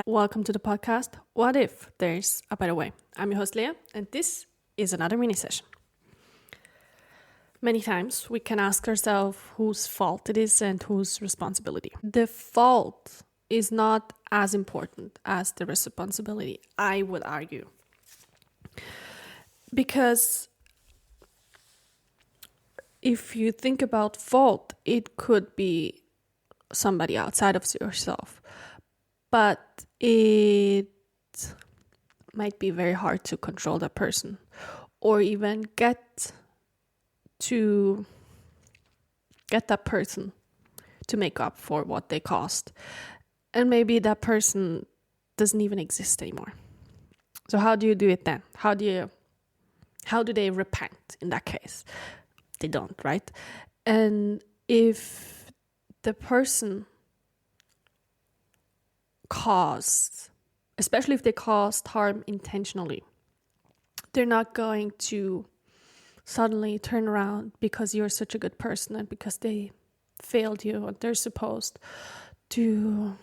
Welcome to the podcast, What If There's a Better Way? I'm your host, Leah, and this is another mini session. Many times we can ask ourselves whose fault it is and whose responsibility. The fault is not as important as the responsibility, I would argue. Because if you think about fault, it could be somebody outside of yourself. But it might be very hard to control that person or even get that person to make up for what they caused. And maybe that person doesn't even exist anymore. So how do you do it then? How do they repent in that case? They don't, right? And if the person especially if they caused harm intentionally, they're not going to suddenly turn around because you're such a good person and because they failed you and they're supposed to,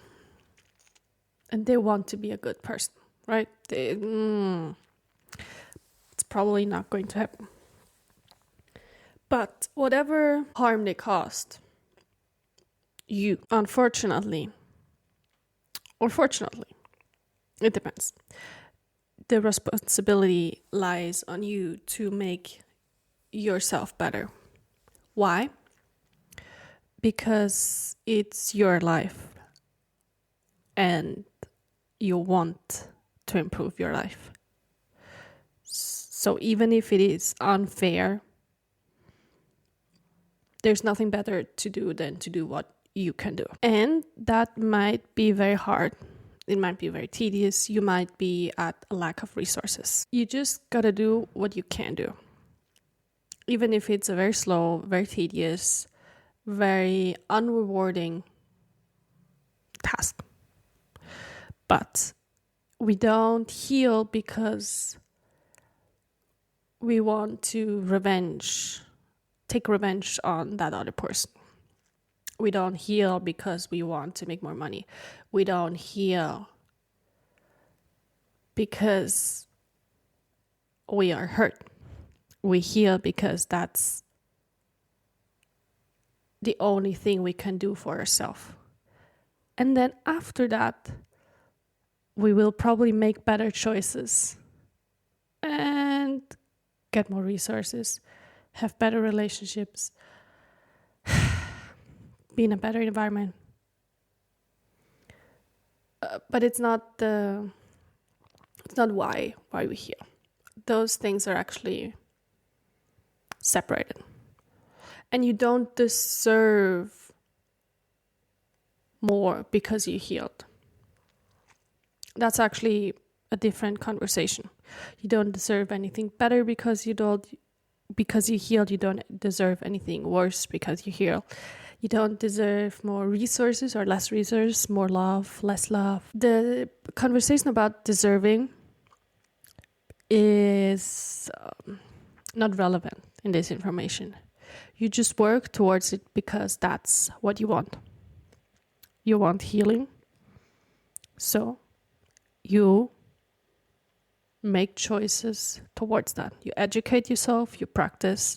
and they want to be a good person, right? It's probably not going to happen. But whatever harm they caused, you, unfortunately, or fortunately, it depends. The responsibility lies on you to make yourself better. Why? Because it's your life and you want to improve your life. So even if it is unfair, there's nothing better to do than to do what you can do. And that might be very hard. It might be very tedious. You might be at a lack of resources. You just gotta do what you can do. Even if it's a very slow, very tedious, very unrewarding task. But we don't heal because we want to take revenge on that other person. We don't heal because we want to make more money. We don't heal because we are hurt. We heal because that's the only thing we can do for ourselves. And then after that, we will probably make better choices and get more resources, have better relationships, be in a better environment. But it's not why we heal. Those things are actually separated. And you don't deserve more because you healed. That's actually a different conversation. You don't deserve anything better because you healed. You don't deserve anything worse because you heal. You don't deserve more resources or less resources, more love, less love. The conversation about deserving is not relevant in this information. You just work towards it because that's what you want. You want healing. So you make choices towards that. You educate yourself, you practice,